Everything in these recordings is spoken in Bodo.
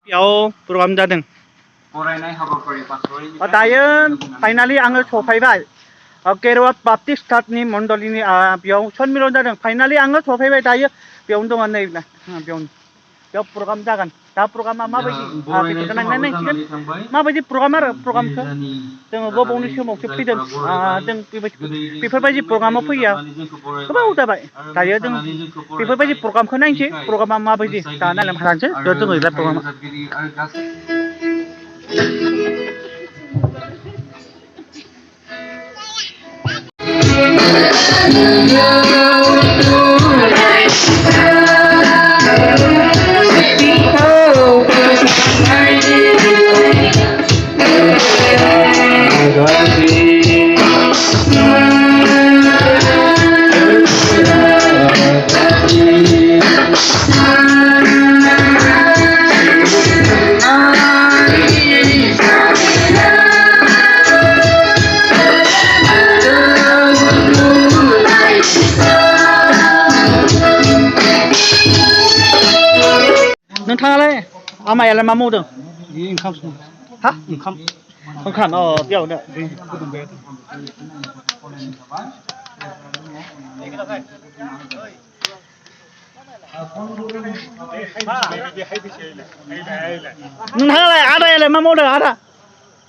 बेयाव प्रग्राम जादों दायो फाइनालि आङो सफैबाय केरवा बाप्टिस्ट चार्चनि मण्डलिनि बेयाव सन्मिलन जादों फाइनालि आङो सफैबाय दायो बेयावनो दङ नै बेयाव प्रग्राम जागोन दा प्रग्रामा माबायदि बेखौ नायनानै नायसिगोन माबायदि प्रग्राम आरो प्रग्रामखौ जोङो गोबावनि समावसो फैदों जों बेफोरबायदि प्रग्रामाव फैया गोबाव जाबाय दायो जों बेफोरबायदि प्रग्रामखौ नायनोसै प्रग्रामा माबायदि दा नायलांबाय थानोसै जोङो दा प्रग्रामा नोंथाङालाय आमायालाय मा मावदों ओंखाम हा ओंखाम बेयावनो नोंथाङालाय आदायालाय मा मावदों आदा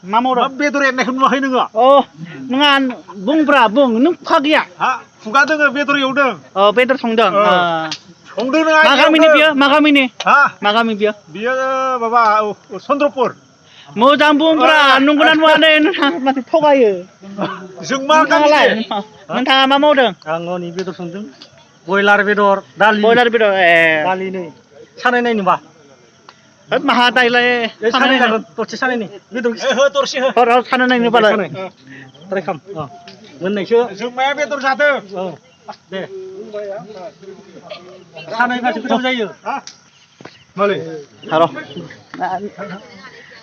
मा मावदों बेदर एरनायखौ नुवाखै नोङो नङा बुंब्रा बुं नों खुगा गैया खुगा दोङो बेदर एवदों बेदर संदों संदों नङा मा गामिनि बियो मा गामिनि मा गामि बियो बियो माबा चन्द्रपुर मोजां बुंब्रा नंगौना नङा दे नोंथाङा माथो थगायो जों मा गामिलाय नोंथाङा मा मावदों आं नै बेदर संदों बयलार बेदर दालि बयलार बेदर दालि नै सानायनाय नुबा माहा दाइलाय सानाय जागोन दरसे सानायनि बेदर दरसे हो सानाय नायनो बालाय ट्राइ खालाम मोननायसो जों माया बेदर जादों दे सानायबासो गोथाव जायो मालै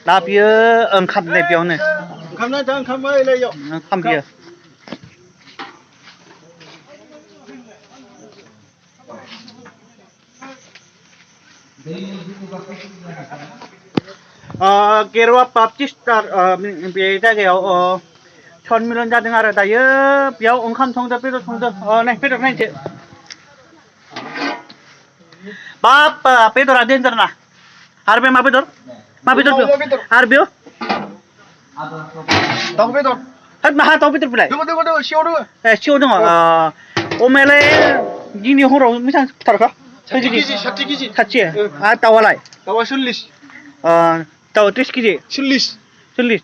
दा बियो ओंखाम नै बेयावनो ओंखाम ना दा ओंखाम ओइलायाव ओंखाम बियो केरवा बाप्टिस्ट बे जायगायाव सन्मिलन जादों आरो दायो बेयाव ओंखाम संदों बेदर संदों नाय बेदर नायनोसै बाप बेदरा डेन्जार ना आरो बे मा बेदर आरो बेयाव दाउ बेदर माहा दाउ बेदर बिलाय दङ सियाव दङ सियाव दङ अमायालाय दिनै हराव बेसेबां फुथारखो 60 केजि आरो दाउआलाय दाउआ 40 दाउआ 30 केजि 40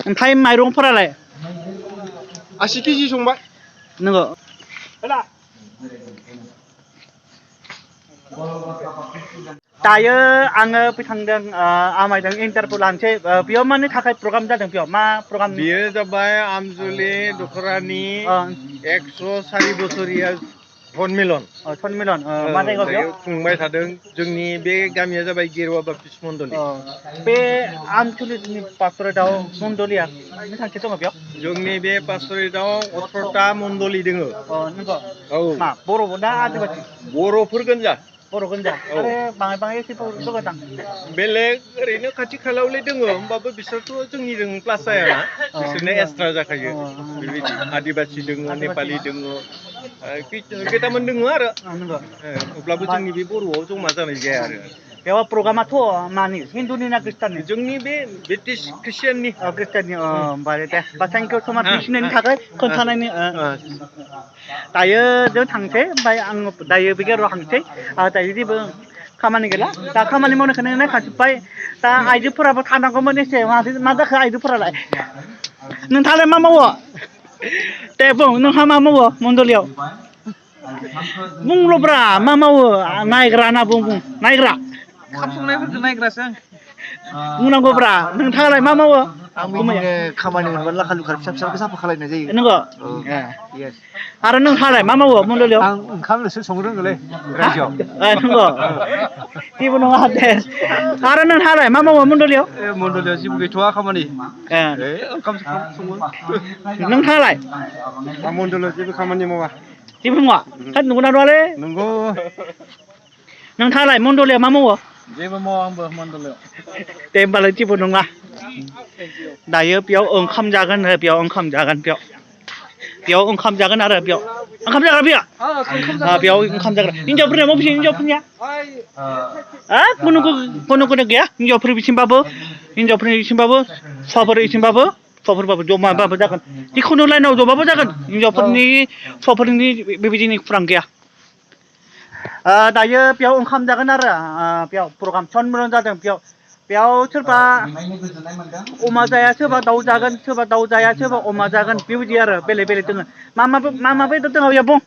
ओमफ्राय माइरंफोरालाय 80 केजि संबाय नोङो दायो आङो फैखांदों आमायजों इन्टारभिउ लानोसै बेयाव मानि थाखाय प्रग्राम जादों बेयाव मा प्रग्राम बेयो जाबाय आमजुलि दखरानि 104 बोसोरिया सन्मिलन मा जायगायाव बेयाव खुंबाय थादों जोंनि बे गामिया जाबाय गेरुवा बाप्टिस्ट मण्डलि बे आमजुलिनि पासरेटआव मण्डलिया बेसेबांसो दङ बेयाव जोंनि बे पासरेटआव 18टा मण्डलि दङ मा बर' ना आदिबासि बर'फोर गोनजा आरो बाङाय एसेफोर दङ बेलेग ओरैनो खाथि खालायावलाय दङ होमबाबो बिसोरथ' जोंनिजों क्लास जायाना बिसोरनो एक्सट्रा जाखायो बेबायदि आदिबासि दङ नेपालि दङ खैटामोन दङ आरो अब्लाबो जोंनि बे बर'आव जमा जानाय जाया आरो बेयाव प्रग्रामाथ' मानि हिन्दुनि ना ख्रिस्टाननि जोंनि बे ब्रिटिश ख्रिस्टियाननि होमबा दे थेंक इउ समा मिथिनायनि थाखाय खोन्थानायनि दायो जों थांसै ओमफ्राय आं दायो बे गेराव थांसै दायो जेबो खामानि गैला दा खामानि मावनायखौनो नायखाजोब्बाय दा आइजोफोराबो थानांगौमोन एसे मा जाखो आइजोफोरालाय नोंथाङालाय मा मावो दे बुं नोंहा मा मावो मण्डलियाव बुंल'ब्रा मा मावो नायग्रा होनना बुं नायग्रा ओंखाम संनायफोरखौ नायग्रासो आं बुंनांगौब्रा नोंथाङालाय मा मावो आं बिदिनो खामानि मोनबा लाखा लुखा फिसा फिसाखौ साफा खालायनाय जायो नंगौ आरो नोंथाङालाय मा मावो मण्डलियाव आं ओंखामल'सो संनो रोंगोलै रायजोआव नंगौ जेबो नङा दे आरो नोंथाङालाय मा मावो मण्डलियाव मण्डलियाव जेबो गैथ'वा खामानि ओंखाम सङो नोंथाङालाय आं मण्डलियाव जेबो खामानि मावा जेबो नङा नंगौना नङालै नंगौ नोंथाङालाय मण्डलियाव मा मावो जेबो मावा आंबो मण्डलाव दे होमबालाय जेबो नङा दायो बेयाव ओंखाम जागोन बेयाव ओंखाम जागोन बेयाव ओंखाम जागोन आरो बेयाव ओंखाम जाग्रा बेयाव ओंखाम जाग्रा हिनजावफोरनिया मा बेसे हिनजावफोरनिया कुनु गैया हिनजावफोर बिसिमबाबो हौवाफोरबाबो जमाबाबो जागोन जिखुनु लाइनाव जबाबो जागोन हौवाफोरनि बेबायदिनि खुरां गैया दायो बेयाव ओंखाम जागोन आरो बेयाव प्रग्राम सनमिलन जादों बेयाव सोरबा अमा जाया सोरबा दाउ जागोन सोरबा दाउ जाया सोरबा अमा जागोन बेबायदि आरो बेलेग दोङो मा बेदर दङ बेयाव बुं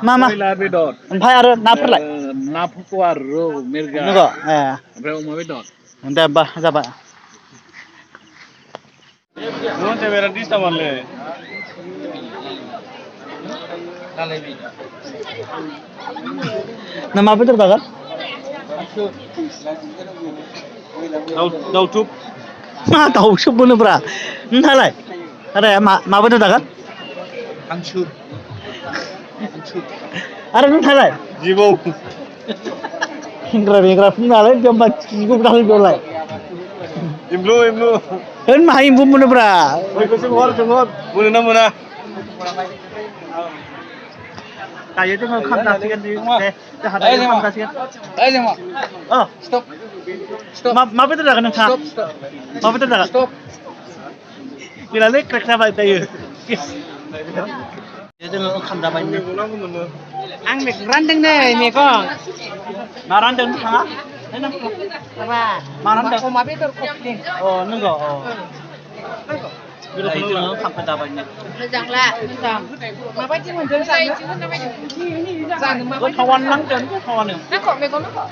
मा बेदर ओमफ्राय आरो नाफोरलाय ना फुकुवा रौ मिरगा नंगौ ओमफ्राय अमा बेदर दे होमबा जाबाय नों बेरा दिसतामारले ना मा बेदर जागोन दाउथुब मा दाउसो बोनोब्रा नोंथाङालाय आरो मा बेदर जागोन हांसो आरो नोंथाङालाय जिबौ हेंग्रा फुंनालाय बेयाव खिगुब दाल बेयावलाय एमब्लु होन मा एम्बु मोनोब्रा बेखौ सोंहर मोनो ना मोना दायो जोङो ओंखाम जासिगोन दे जोंहा दायो ओंखाम जासिगोन मा बेदर जागोन नोंथाङा मा बेदर जागोन गैलालै क्रेक जाबाय दायो जोङो ओंखाम जाबाय आं रानदों नै मैगं मा रानदों नोंथाङा मा रानदों अमा बेदर खख्लिं नंगौ दायो जोङो ओंखामखौ जाबाय मोजांला मोजां माबायदि मोनदों जानो गोथावानो नांदों गोथावानो नांगौ मैगं नांगौ